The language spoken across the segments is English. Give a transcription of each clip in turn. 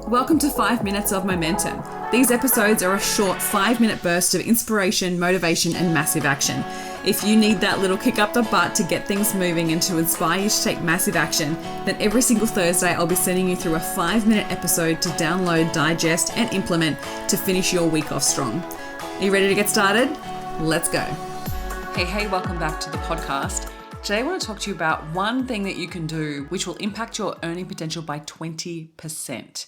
Welcome to 5 Minutes of Momentum. These episodes are a short 5-minute burst of inspiration, motivation, and massive action. If you need that little kick up the butt to get things moving and to inspire you to take massive action, then every single Thursday I'll be sending you through a 5-minute episode to download, digest, and implement to finish your week off strong. Are you ready to get started? Let's go. Hey, welcome back to the podcast. Today I want to talk to you about one thing that you can do which will impact your earning potential by 20%.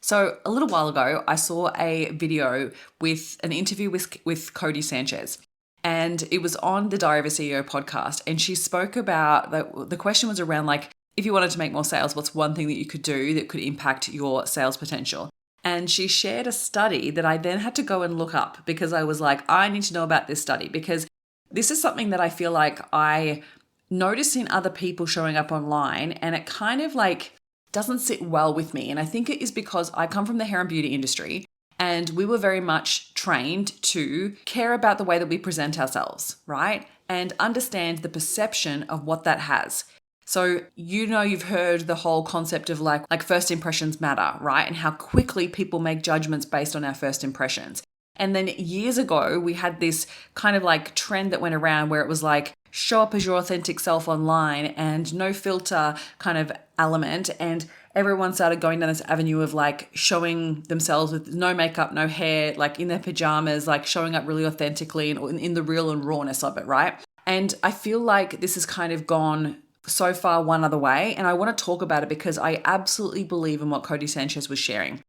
So a little while ago, I saw a video with an interview with Cody Sanchez, and it was on the Diary of a CEO podcast. And she spoke about the question was around like, if you wanted to make more sales, what's one thing that you could do that could impact your sales potential? And she shared a study that I then had to go and look up because I was like, I need to know about this study because this is something that I feel like I notice in other people showing up online, and it kind of like doesn't sit well with me. And I think it is because I come from the hair and beauty industry, and we were very much trained to care about the way that we present ourselves, right? And understand the perception of what that has. So, you've heard the whole concept of like first impressions matter, right? And how quickly people make judgments based on our first impressions. And then years ago, we had this kind of like trend that went around where it was like, show up as your authentic self online and no filter kind of element. And everyone started going down this avenue of like showing themselves with no makeup, no hair, like in their pajamas, like showing up really authentically and in the real and rawness of it, right? And I feel like this has kind of gone so far one other way. And I want to talk about it because I absolutely believe in what Cody Sanchez was sharing.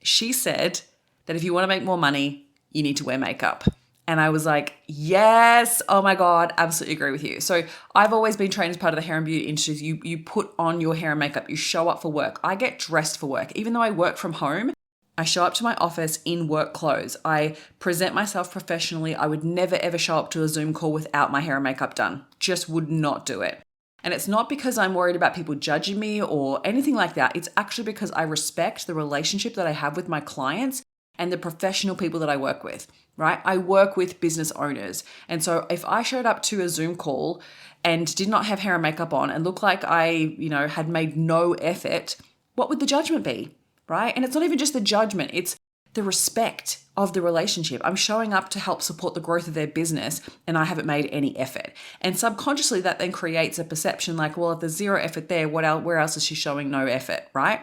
She said that if you want to make more money, you need to wear makeup. And I was like, yes, oh my God, absolutely agree with you. So I've always been trained as part of the hair and beauty industry. You put on your hair and makeup, you show up for work. I get dressed for work. Even though I work from home, I show up to my office in work clothes. I present myself professionally. I would never ever show up to a Zoom call without my hair and makeup done. Just would not do it. And it's not because I'm worried about people judging me or anything like that. It's actually because I respect the relationship that I have with my clients and the professional people that I work with, right? I work with business owners. And so if I showed up to a Zoom call and did not have hair and makeup on and looked like I, had made no effort, what would the judgment be, right? And it's not even just the judgment, it's the respect of the relationship. I'm showing up to help support the growth of their business and I haven't made any effort. And subconsciously that then creates a perception like, well, if there's zero effort there, where else is she showing no effort, right?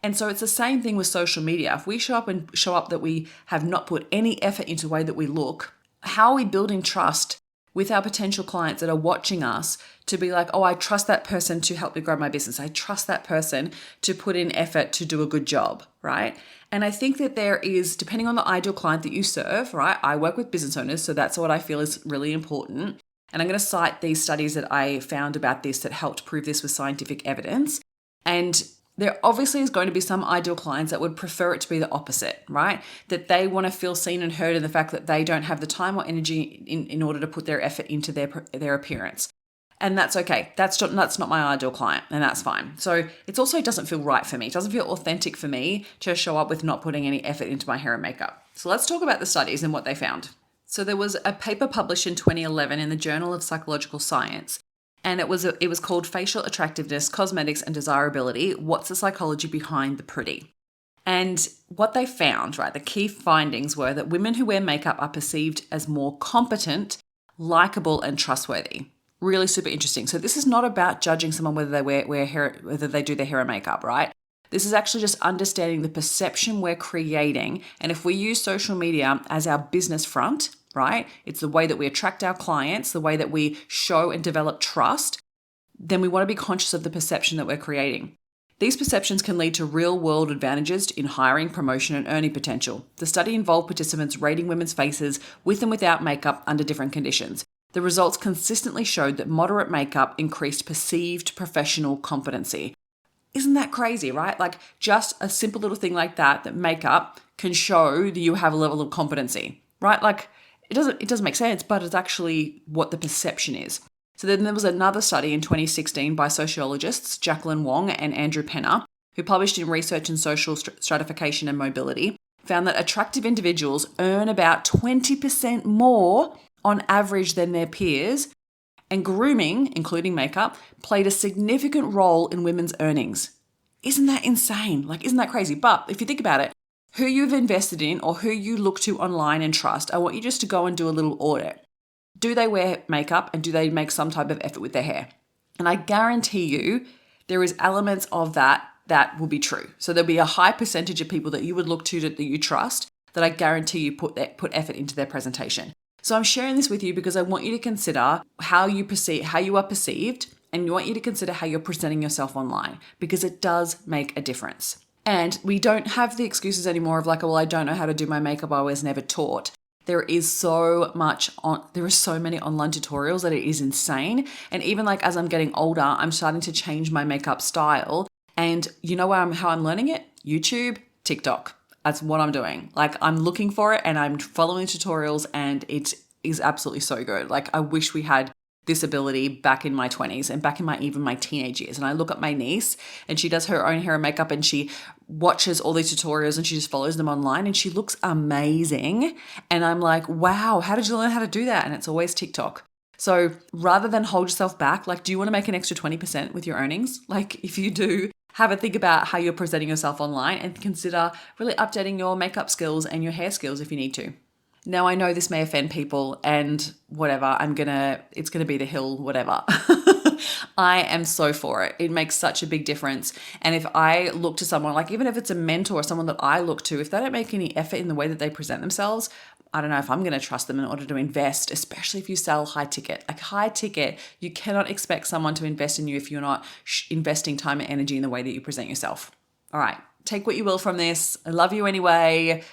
And so it's the same thing with social media. If we show up that we have not put any effort into the way that we look, how are we building trust with our potential clients that are watching us to be like, oh, I trust that person to help me grow my business. I trust that person to put in effort to do a good job, right? And I think that there is, depending on the ideal client that you serve, right? I work with business owners, so that's what I feel is really important. And I'm going to cite these studies that I found about this that helped prove this with scientific evidence. And there obviously is going to be some ideal clients that would prefer it to be the opposite, right? That they want to feel seen and heard in the fact that they don't have the time or energy in order to put their effort into their appearance. And that's okay. That's not my ideal client, and that's fine. So it also doesn't feel right for me. It doesn't feel authentic for me to show up with not putting any effort into my hair and makeup. So let's talk about the studies and what they found. So there was a paper published in 2011 in the Journal of Psychological Science. And it was called Facial Attractiveness, Cosmetics and Desirability. What's the psychology behind the pretty? And what they found, right, the key findings were that women who wear makeup are perceived as more competent, likable, and trustworthy. Really super interesting. So this is not about judging someone whether they wear hair, whether they do their hair and makeup, right? This is actually just understanding the perception we're creating. And if we use social media as our business front, right? It's the way that we attract our clients, the way that we show and develop trust, then we want to be conscious of the perception that we're creating. These perceptions can lead to real-world advantages in hiring, promotion, and earning potential. The study involved participants rating women's faces with and without makeup under different conditions. The results consistently showed that moderate makeup increased perceived professional competency. Isn't that crazy, right? Like just a simple little thing like that makeup can show that you have a level of competency, right? Like it doesn't make sense, but it's actually what the perception is. So then there was another study in 2016 by sociologists Jacqueline Wong and Andrew Penner, who published in Research in Social Stratification and Mobility, found that attractive individuals earn about 20% more on average than their peers, and grooming, including makeup, played a significant role in women's earnings. Isn't that insane? Like, isn't that crazy? But if you think about it, who you've invested in or who you look to online and trust, I want you just to go and do a little audit. Do they wear makeup and do they make some type of effort with their hair? And I guarantee you there is elements of that will be true. So there'll be a high percentage of people that you would look to that you trust that I guarantee you put effort into their presentation. So I'm sharing this with you because I want you to consider how you are perceived, and I want you to consider how you're presenting yourself online, because it does make a difference. And we don't have the excuses anymore of like, well, I don't know how to do my makeup, I was never taught. There is so many online tutorials that it is insane. And even like as I'm getting older, I'm starting to change my makeup style. And you know how I'm learning it? YouTube, TikTok. That's what I'm doing. Like, I'm looking for it and I'm following tutorials, and it is absolutely so good. Like, I wish we had this ability back in my 20s and back in even my teenage years. And I look at my niece and she does her own hair and makeup and she watches all these tutorials and she just follows them online and she looks amazing. And I'm like, wow, how did you learn how to do that? And it's always TikTok. So rather than hold yourself back, like, do you want to make an extra 20% with your earnings? Like, if you do, have a think about how you're presenting yourself online and consider really updating your makeup skills and your hair skills if you need to. Now, I know this may offend people and whatever, it's going to be the hill, whatever. I am so for it. It makes such a big difference. And if I look to someone, like even if it's a mentor or someone that I look to, if they don't make any effort in the way that they present themselves, I don't know if I'm going to trust them in order to invest, especially if you sell high ticket. Like high ticket, you cannot expect someone to invest in you if you're not investing time and energy in the way that you present yourself. All right, take what you will from this. I love you anyway.